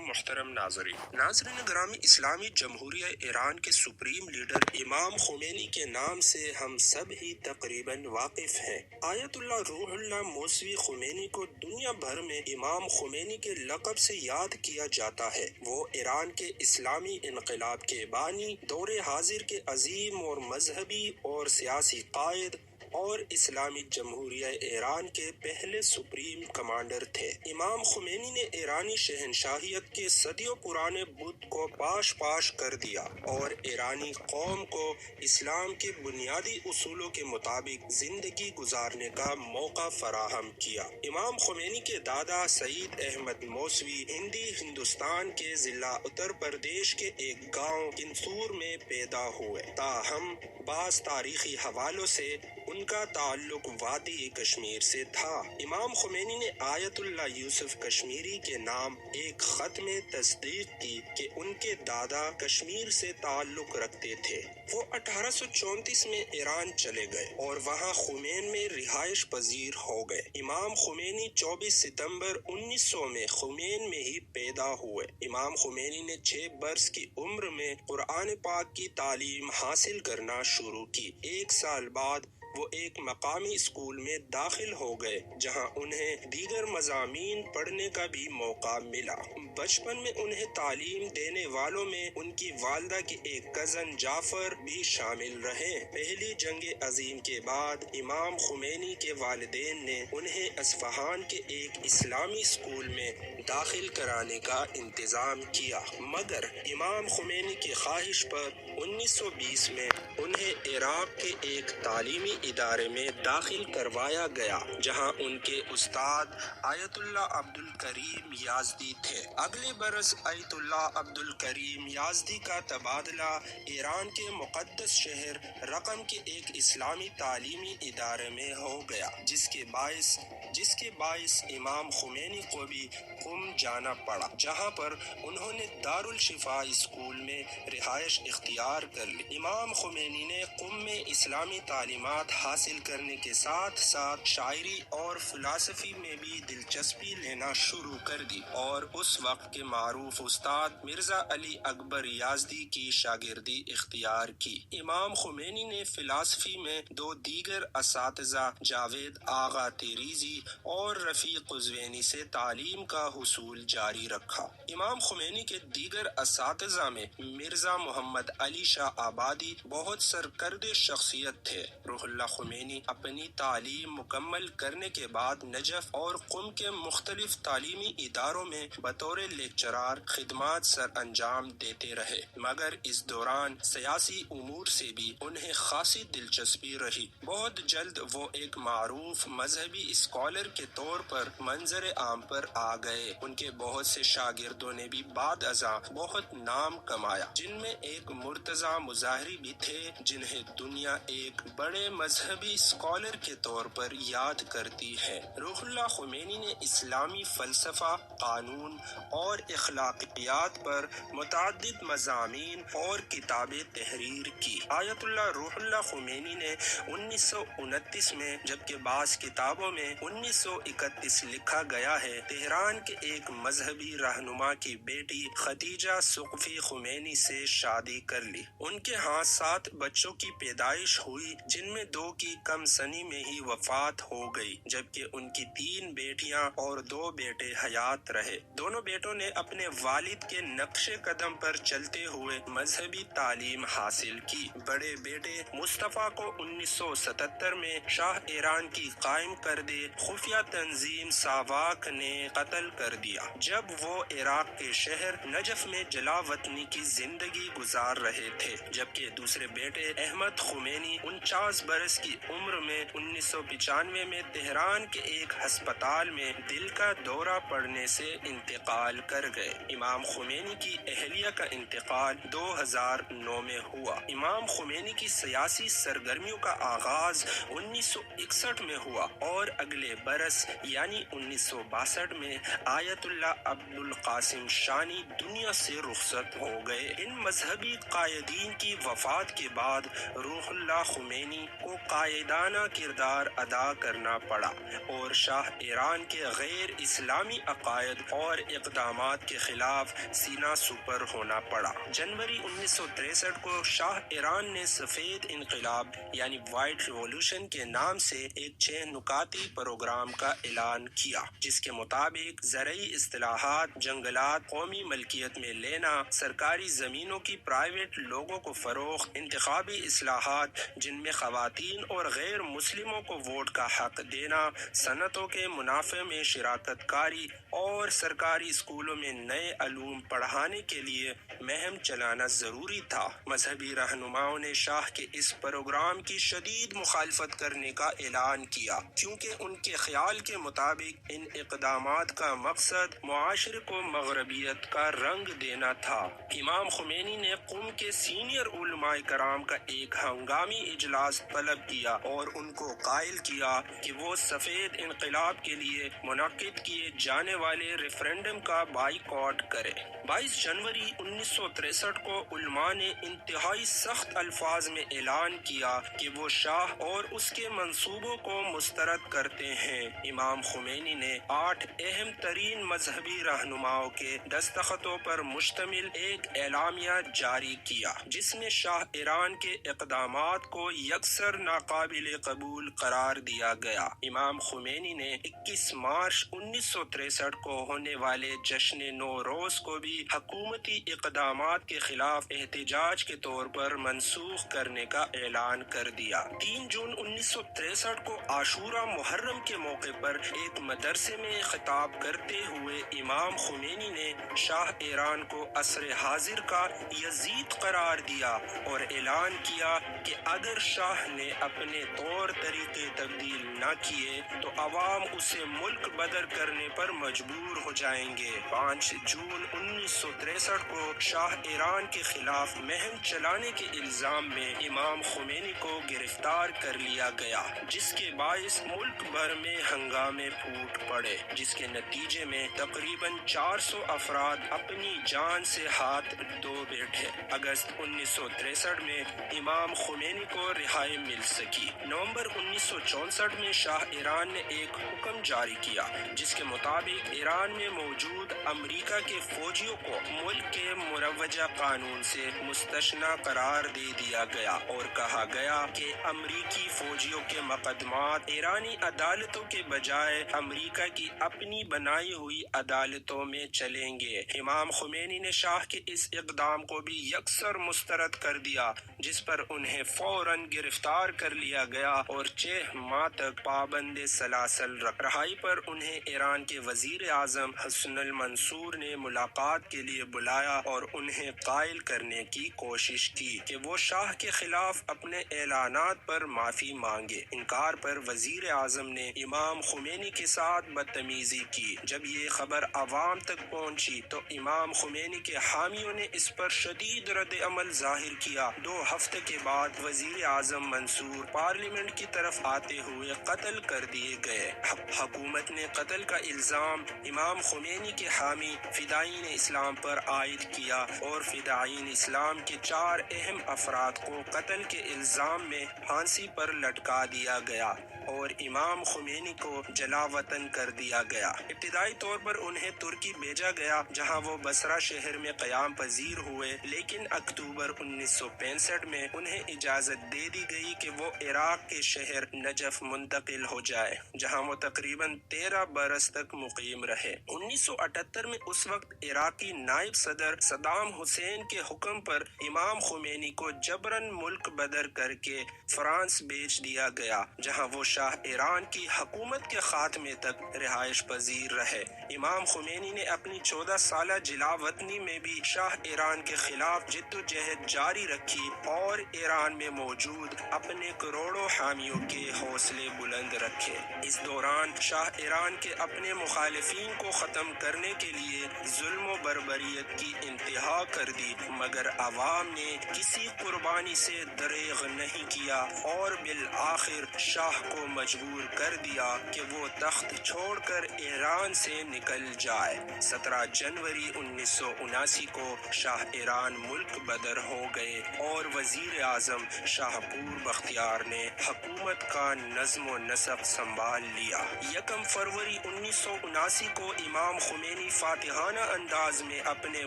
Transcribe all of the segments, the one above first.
محترم ناظرین گرامی، اسلامی جمہوریہ ایران کے سپریم لیڈر امام خمینی کے نام سے ہم سب ہی تقریباً واقف ہیں۔ آیت اللہ روح اللہ موسوی خمینی کو دنیا بھر میں امام خمینی کے لقب سے یاد کیا جاتا ہے۔ وہ ایران کے اسلامی انقلاب کے بانی، دور حاضر کے عظیم اور مذہبی اور سیاسی قائد اور اسلامی جمہوریہ ایران کے پہلے سپریم کمانڈر تھے۔ امام خمینی نے ایرانی شہنشاہیت کے صدیوں پرانے بت کو پاش کر دیا اور ایرانی قوم کو اسلام کے بنیادی اصولوں کے مطابق زندگی گزارنے کا موقع فراہم کیا۔ امام خمینی کے دادا سعید احمد موسوی ہندوستان کے ضلع اتر پردیش کے ایک گاؤں کنسور میں پیدا ہوئے، تاہم بعض تاریخی حوالوں سے ان کا تعلق وادی کشمیر سے تھا۔ امام خمینی نے آیت اللہ یوسف کشمیری کے نام ایک خط میں تصدیق کی کہ ان کے دادا کشمیر سے تعلق رکھتے تھے۔ وہ 1834 میں ایران چلے گئے اور وہاں خمین میں رہائش پذیر ہو گئے۔ امام خمینی 24 ستمبر 1900 میں خمین میں ہی پیدا ہوئے۔ امام خمینی نے 6 برس کی عمر میں قرآن پاک کی تعلیم حاصل کرنا شروع کی۔ 1 سال بعد وہ ایک مقامی اسکول میں داخل ہو گئے، جہاں انہیں دیگر مضامین پڑھنے کا بھی موقع ملا۔ بچپن میں انہیں تعلیم دینے والوں میں ان کی والدہ کے ایک کزن جعفر بھی شامل رہے۔ پہلی جنگ عظیم کے بعد امام خمینی کے والدین نے انہیں اصفہان کے ایک اسلامی اسکول میں داخل کرانے کا انتظام کیا، مگر امام خمینی کی خواہش پر 1920 میں انہیں عراق کے ایک تعلیمی ادارے میں داخل کروایا گیا، جہاں ان کے استاد آیت اللہ عبد الکریم یزدی تھے۔ اگلے برس آیت اللہ عبد الکریم یزدی کا تبادلہ ایران کے مقدس شہر رقم کے ایک اسلامی تعلیمی ادارے میں ہو گیا، جس کے باعث امام خمینی کو بھی قم جانا پڑا، جہاں پر انہوں نے دارالشفا اسکول میں رہائش اختیار کر لی۔ امام خمینی نے قم میں اسلامی تعلیمات حاصل کرنے کے ساتھ ساتھ شاعری اور فلسفی میں بھی دلچسپی لینا شروع کر دی اور اس وقت کے معروف استاد مرزا علی اکبر یزدی کی شاگردی اختیار کی۔ امام خمینی نے فلسفی میں 2 دیگر اساتذہ جاوید آغا تیریزی اور رفیق قزوینی سے تعلیم کا حصول جاری رکھا۔ امام خمینی کے دیگر اساتذہ میں مرزا محمد علی شاہ آبادی بہت سرکردہ شخصیت تھے۔ روح اللہ خمینی اپنی تعلیم مکمل کرنے کے بعد نجف اور قم کے مختلف تعلیمی اداروں میں بطور لیکچرار خدمات سر انجام دیتے رہے، مگر اس دوران سیاسی امور سے بھی انہیں خاصی دلچسپی رہی۔ بہت جلد وہ ایک معروف مذہبی اسکالر کے طور پر منظر عام پر آ گئے۔ ان کے بہت سے شاگردوں نے بھی بعد ازاں بہت نام کمایا، جن میں ایک مرتضیٰ مظاہری بھی تھے، جنہیں دنیا ایک بڑے مذہبی اسکالر کے طور پر یاد کرتی ہے۔ روح اللہ خمینی نے اسلامی فلسفہ، قانون اور اخلاقیات پر متعدد مضامین اور کتابیں تحریر کی۔ آیت اللہ روح اللہ خمینی نے 1929 میں، جبکہ بعض کتابوں میں 1931 لکھا گیا ہے، تہران کے ایک مذہبی رہنما کی بیٹی خدیجہ ثقفی خمینی سے شادی کر لی۔ ان کے ہاں 7 بچوں کی پیدائش ہوئی، جن میں 2 کی کم سنی میں ہی وفات ہو گئی، جبکہ ان کی 3 بیٹیاں اور 2 بیٹے حیات رہے۔ دونوں بیٹوں نے اپنے والد کے نقش قدم پر چلتے ہوئے مذہبی تعلیم حاصل کی۔ بڑے بیٹے مصطفیٰ کو 1977 میں شاہ ایران کی قائم کردہ خفیہ تنظیم ساواک نے قتل کر دیا، جب وہ عراق کے شہر نجف میں جلا وطنی کی زندگی گزار رہے تھے، جبکہ دوسرے بیٹے احمد خمینی 49 برس کی عمر میں 1995 میں تہران کے ایک ہسپتال میں دل کا دورہ پڑنے سے انتقال کر گئے۔ امام خمینی کی اہلیہ کا انتقال 2009 میں ہوا۔ امام خمینی کی سیاسی سرگرمیوں کا آغاز 1961 میں ہوا اور اگلے برس یعنی 1962 میں آیت اللہ عبد القاسم شانی دنیا سے رخصت ہو گئے۔ ان مذہبی قائدین کی وفات کے بعد روح اللہ خمینی کو قائدانہ کردار ادا کرنا پڑا اور شاہ ایران کے غیر اسلامی عقائد اور اقدامات کے خلاف سینہ سپر ہونا پڑا۔ جنوری 1963 کو شاہ ایران نے سفید انقلاب یعنی وائٹ ریولوشن کے نام سے ایک 6 نکاتی پروگرام کا اعلان کیا، جس کے مطابق زرعی اصلاحات، جنگلات قومی ملکیت میں لینا، سرکاری زمینوں کی پرائیویٹ لوگوں کو فروغ، انتخابی اصلاحات جن میں خواتین اور غیر مسلموں کو ووٹ کا حق دینا، صنعتوں کے منافع میں شراکت کاری اور سرکاری اسکولوں میں نئے علوم پڑھانے کے لیے مہم چلانا ضروری تھا۔ مذہبی رہنماؤں نے شاہ کے اس پروگرام کی شدید مخالفت کرنے کا اعلان کیا، کیونکہ ان کے خیال کے مطابق ان اقدامات کا مقصد معاشرے کو مغربیت کا رنگ دینا تھا۔ امام خمینی نے قم کے سینئر علماء کرام کا ایک ہنگامی اجلاس طلب کیا اور ان کو قائل کیا کہ وہ سفید انقلاب کے لیے منعقد کیے جانے والے ریفرنڈم کا بائیکاٹ کرے۔ 22 جنوری 1963 کو علماء نے انتہائی سخت الفاظ میں اعلان کیا کہ وہ شاہ اور اس کے منصوبوں کو مسترد کرتے ہیں۔ امام خمینی نے 8 اہم ترین مذہبی رہنماؤں کے دستخطوں پر مشتمل ایک اعلامیہ جاری کیا، جس میں شاہ ایران کے اقدامات کو یکسر ناقابل قبول قرار دیا گیا۔ امام خمینی نے 21 مارچ 1963 کو ہونے والے جشن نوروز کو بھی حکومتی اقدامات کے خلاف احتجاج کے طور پر منسوخ کرنے کا اعلان کر دیا۔ 3 جون 1963 کو عاشوراء محرم کے موقع پر ایک مدرسے میں خطاب کرتے ہوئے امام خمینی نے شاہ ایران کو عصر حاضر کا یزید قرار دیا اور اعلان کیا کہ اگر شاہ نے اپنے طور طریقے تبدیل نہ کیے تو عوام اسے ملک بدر کرنے پر مجبور ہو جائیں گے۔ 5 جون 1963 کو شاہ ایران کے خلاف مہم چلانے کے الزام میں امام خمینی کو گرفتار کر لیا گیا، جس کے باعث ملک بھر میں ہنگامے پھوٹ پڑے، جس کے نتیجے میں تقریباً 400 افراد اپنی جان سے ہاتھ دھو بیٹھے۔ اگست 1963 میں امام خمینی کو رہائی مل سکی۔ نومبر 1964 میں شاہ ایران نے ایک حکم جاری کیا، جس کے مطابق ایران میں موجود امریکہ کے فوجیوں کو ملک کے مروجہ قانون سے مستثنی قرار دے دیا گیا اور کہا گیا کہ امریکی فوجیوں کے مقدمات ایرانی عدالتوں کے بجائے امریکہ کی اپنی بنائی ہوئی عدالتوں میں چلیں گے۔ امام خمینی نے شاہ کے اس اقدام کو بھی یکسر مسترد کر دیا، جس پر انہیں فوراً گرفتار کر لیا گیا اور 6 ماہ تک پابند سلاسل رہائی پر انہیں ایران کے وزیر اعظم حسن المنصور نے ملاقات کے لیے بلایا اور انہیں قائل کرنے کی کوشش کی کہ وہ شاہ کے خلاف اپنے اعلانات پر معافی مانگے۔ انکار پر وزیر اعظم نے امام خمینی کے ساتھ بدتمیزی کی۔ جب یہ خبر عوام تک پہنچی تو امام خمینی کے حامیوں نے اس پر شدید رد عمل ظاہر کیا۔ 2 ہفتے کے بعد وزیر اعظم منصور پارلیمنٹ کی طرف آتے ہوئے قتل کر دیے گئے۔ حکومت نے قتل کا الزام امام خمینی کے حامی فدائین اسلام پر عائد کیا اور فدائین اسلام کے 4 اہم افراد کو قتل کے الزام میں پھانسی پر لٹکا دیا گیا اور امام خمینی کو جلا وطن کر دیا گیا۔ ابتدائی طور پر انہیں ترکی بھیجا گیا، جہاں وہ بصرہ شہر میں قیام پذیر ہوئے، لیکن اکتوبر 1965 میں انہیں اجازت دے دی گئی کہ وہ عراق کے شہر نجف منتقل ہو جائے، جہاں وہ تقریباً 13 برس تک مقیم رہے۔ 1978 میں اس وقت عراقی نائب صدر صدام حسین کے حکم پر امام خمینی کو جبراً ملک بدر کر کے فرانس بھیج دیا گیا، جہاں وہ شاہ ایران کی حکومت کے خاتمے تک رہائش پذیر رہے۔ امام خمینی نے اپنی 14 سالہ جلا وطنی میں بھی شاہ ایران کے خلاف جد و جہد جاری رکھی اور ایران میں موجود اپنے کروڑوں حامیوں کے حوصلے بلند رکھے۔ اس دوران شاہ ایران کے اپنے مخالفین کو ختم کرنے کے لیے ظلم و بربریت کی انتہا کر دی، مگر عوام نے کسی قربانی سے دریغ نہیں کیا اور بالآخر شاہ کو مجبور کر دیا کہ وہ تخت چھوڑ کر ایران سے نکل جائے۔ 17 جنوری 1979 کو شاہ ایران ملک بدر ہو گئے اور وزیر اعظم شاہپور بختیار نے حکومت کا نظم و نسق سنبھال لیا۔ 1 فروری 1979 کو امام خمینی فاتحانہ انداز میں اپنے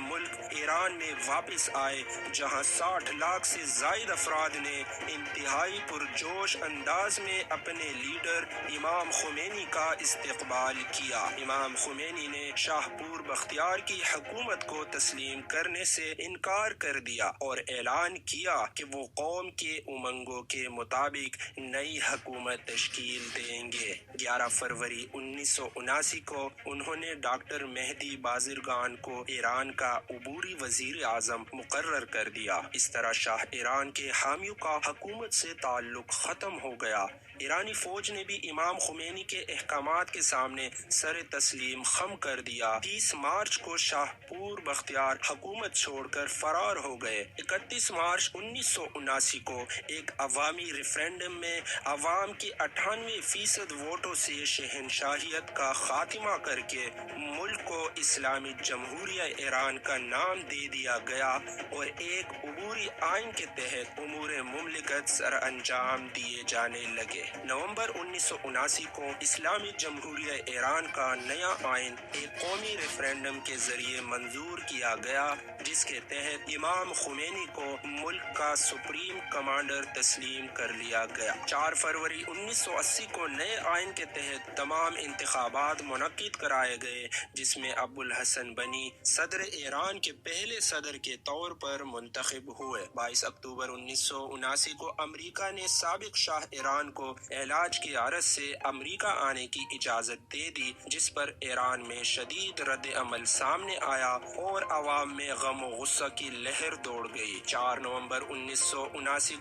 ملک ایران میں واپس آئے، جہاں 60 لاکھ سے زائد افراد نے انتہائی پرجوش انداز میں اپنے لیڈر امام خمینی کا استقبال کیا۔ امام خمینی نے شاہپور بختیار کی حکومت کو تسلیم کرنے سے انکار کر دیا اور اعلان کیا کہ وہ قوم کے امنگوں کے مطابق نئی حکومت تشکیل دیں گے۔ 11 فروری 1979 کو انہوں نے ڈاکٹر مہدی بازرگان کو ایران کا عبوری وزیر اعظم مقرر کر دیا۔ اس طرح شاہ ایران کے حامیوں کا حکومت سے تعلق ختم ہو گیا۔ ایرانی فوج نے بھی امام خمینی کے احکامات کے سامنے سر تسلیم خم کر دیا۔ 30 مارچ کو شاہپور بختیار حکومت چھوڑ کر فرار ہو گئے۔ 31 مارچ 1979 کو ایک عوامی ریفرنڈم میں عوام کے 98% ووٹوں سے شہنشاہیت کا خاتمہ کر کے ملک کو اسلامی جمہوریہ ایران کا نام دے دیا گیا اور ایک عبوری آئین کے تحت امور مملکت سر انجام دیے جانے لگے۔ نومبر 1979 کو اسلامی جمہوریہ ایران کا نیا آئین ایک قومی ریفرنڈم کے ذریعے منظور کیا گیا، جس کے تحت امام خمینی کو ملک کا سپریم کمانڈر تسلیم کر لیا گیا۔ 4 فروری 1980 کو نئے آئین کے تحت تمام انتخابات منعقد کرائے گئے، جس میں ابوالحسن بنی صدر ایران کے پہلے صدر کے طور پر منتخب ہوئے۔ 22 اکتوبر 1979 کو امریکہ نے سابق شاہ ایران کو علاج کی غرض سے امریکہ آنے کی اجازت دے دی، جس پر ایران میں شدید رد عمل سامنے آیا اور عوام میں غم و غصہ کی لہر دوڑ گئی۔ 4 نومبر 1979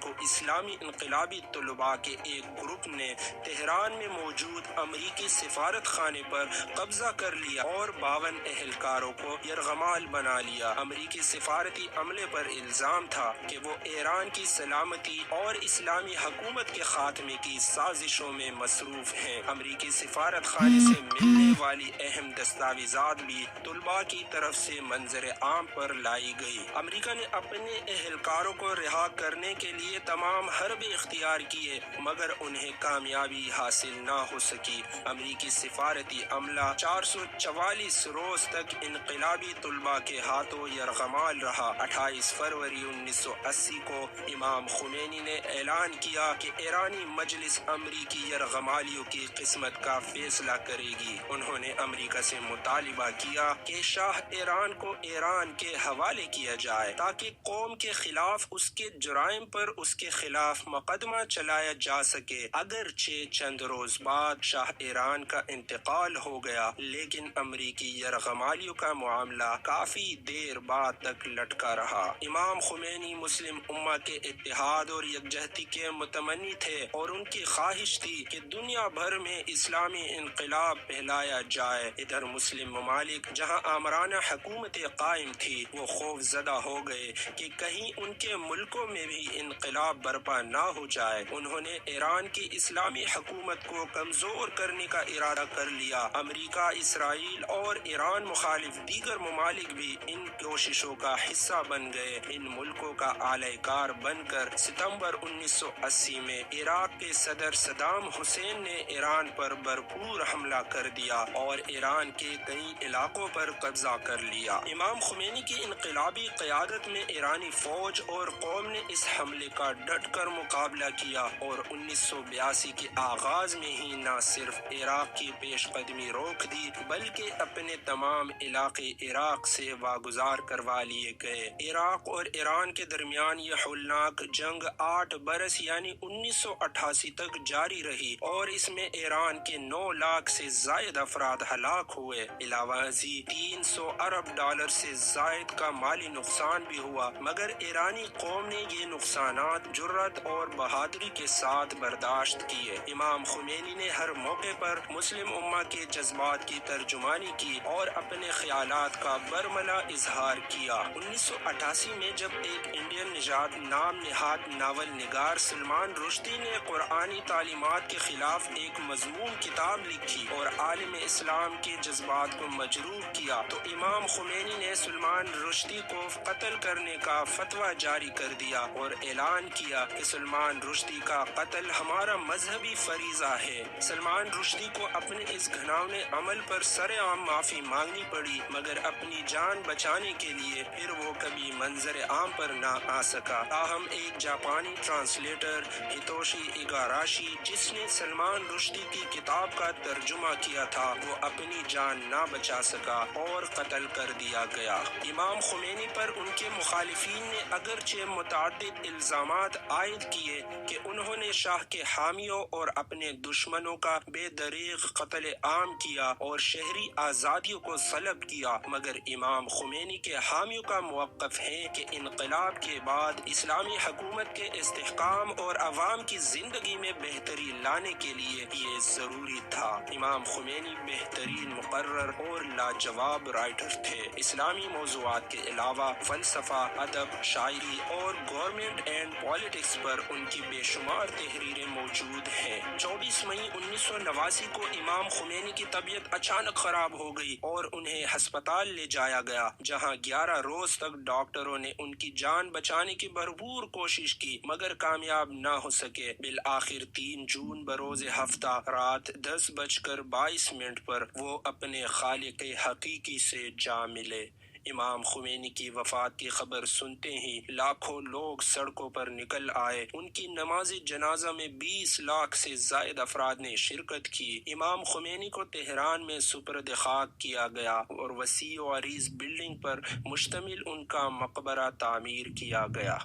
کو اسلامی انقلابی طلباء کے ایک گروپ نے تہران میں موجود امریکی سفارت خانے پر قبضہ کر لیا اور 52 اہلکاروں کو یرغمال بنا لیا۔ امریکی سفارتی عملے پر الزام تھا کہ وہ ایران کی سلامتی اور اسلامی حکومت کے خاتمے کی سازشوں میں مصروف ہیں۔ امریکی سفارت خانے سے ملنے والی اہم دستاویزات بھی طلباء کی طرف سے منظر عام پر لائی گئی۔ امریکہ نے اپنے اہلکاروں کو رہا کرنے کے لیے تمام حربے اختیار کیے، مگر انہیں کامیابی حاصل نہ ہو سکی۔ امریکی سفارتی عملہ 444 روز تک انقلابی طلباء کے ہاتھوں یرغمال رہا۔ 28 فروری 1980 کو امام خمینی نے اعلان کیا کہ ایرانی مجلس امریکی یرغمالیوں کی قسمت کا فیصلہ کرے گی۔ انہوں نے امریکہ سے مطالبہ کیا کہ شاہ ایران کو ایران کے حوالے کیا جائے تاکہ قوم کے خلاف اس کے جرائم پر اس کے خلاف مقدمہ چلایا جا سکے۔ اگرچہ چند روز بعد شاہ ایران کا انتقال ہو گیا، لیکن امریکی یرغمالیوں کا معاملہ کافی دیر بعد تک لٹکا رہا۔ امام خمینی مسلم امہ کے اتحاد اور یکجہتی کے متمنی تھے اور ان کی خواہش تھی کہ دنیا بھر میں اسلامی انقلاب پھیلایا جائے۔ ادھر مسلم ممالک جہاں آمرانہ حکومتیں قائم تھی، وہ خوف زدہ ہو گئے کہ کہیں ان کے ملکوں میں بھی انقلاب برپا نہ ہو جائے۔ انہوں نے ایران کی اسلامی حکومت کو کمزور کرنے کا ارادہ کر لیا۔ امریکہ، اسرائیل اور ایران مخالف دیگر ممالک بھی ان کوششوں کا حصہ بن گئے۔ ان ملکوں کا اعلی کار بن کر ستمبر 1980 میں عراق کے صدر صدام حسین نے ایران پر بھرپور حملہ کر دیا اور ایران کے کئی علاقوں پر قبضہ کر لیا۔ امام خمینی کی انقلابی قیادت میں ایرانی فوج اور قوم نے اس حملے کا ڈٹ کر مقابلہ کیا اور 1982 کے آغاز میں ہی نہ صرف عراق کی پیش قدمی روک دی، بلکہ اپنے تمام علاقے عراق سے واگزار کروا لیے گئے۔ عراق اور ایران کے درمیان یہ ہولناک جنگ 8 برس یعنی 1988 تک جاری رہی اور اس میں ایران کے 9 لاکھ سے زائد افراد ہلاک ہوئے۔ علاوہ ازیں 300 ارب ڈالر سے زائد کا مالی نقصان بھی ہوا، مگر ایرانی قوم نے یہ نقصانات جرأت اور بہادری کے ساتھ برداشت کیے۔ امام خمینی نے ہر موقع پر مسلم امہ کے جذبات کی ترجمانی کی اور اپنے خیالات کا مکملہ اظہار کیا۔ 1988 میں جب ایک انڈین نژاد نام نہاد ناول نگار سلمان رشدی نے قرآنی تعلیمات کے خلاف ایک مضمون کتاب لکھی اور عالم اسلام کے جذبات کو مجروح کیا تو امام خمینی نے سلمان رشدی کو قتل کرنے کا فتویٰ جاری کر دیا اور اعلان کیا کہ سلمان رشدی کا قتل ہمارا مذہبی فریضہ ہے۔ سلمان رشدی کو اپنے اس گھناؤنے عمل پر سرعام معافی مانگنی پڑی، مگر اپنی جان بچانے کے لیے پھر وہ کبھی منظر عام پر نہ آ سکا۔ تاہم ایک جاپانی ٹرانسلیٹر ہتوشی ایگاراشی جس نے سلمان رشدی کی کتاب کا ترجمہ کیا تھا وہ اپنی جان نہ بچا سکا اور قتل کر دیا گیا۔ امام خمینی پر ان کے مخالفین نے اگرچہ متعدد الزامات عائد کیے کہ انہوں نے شاہ کے حامیوں اور اپنے دشمنوں کا بے دریغ قتل عام کیا اور شہری آزادیوں کو سلب کیا، مگر امام خمینی کے حامیوں کا موقف ہے کہ انقلاب کے بعد اسلامی حکومت کے استحکام اور عوام کی زندگی میں بہتری لانے کے لیے یہ ضروری تھا۔ امام خمینی بہترین مقرر اور لاجواب رائٹر تھے۔ اسلامی موضوعات کے علاوہ فلسفہ، ادب، شاعری اور گورنمنٹ اینڈ پالیٹکس پر ان کی بے شمار تحریریں موجود ہیں۔ 24 مئی 1989 کو امام خمینی کی طبیعت اچانک خراب ہو گئی اور انہیں ہسپتال لے جایا گیا، جہاں 11 روز تک ڈاکٹروں نے ان کی جان بچانے کی بھرپور کوشش کی مگر کامیاب نہ ہو سکے۔ بالآخر 3 جون بروز ہفتہ رات 10:22 پر وہ اپنے خالق حقیقی سے جا ملے۔ امام خمینی کی وفات کی خبر سنتے ہی لاکھوں لوگ سڑکوں پر نکل آئے۔ ان کی نماز جنازہ میں 20 لاکھ سے زائد افراد نے شرکت کی۔ امام خمینی کو تہران میں سپرد خاک کیا گیا اور وسیع و عریض بلڈنگ پر مشتمل ان کا مقبرہ تعمیر کیا گیا۔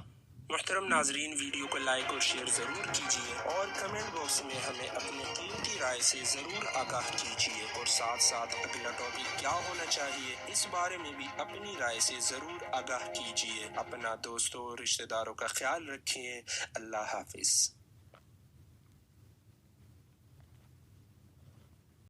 محترم ناظرین، ویڈیو کو لائک اور شیئر ضرور کیجیے اور کمنٹ باکس میں ہمیں اپنی قیمتی رائے سے ضرور آگاہ کیجیے، اور ساتھ ساتھ اگلا ٹاپک کیا ہونا چاہیے اس بارے میں بھی اپنی رائے سے ضرور آگاہ کیجیے۔ اپنا دوستوں اور رشتہ داروں کا خیال رکھیں۔ اللہ حافظ۔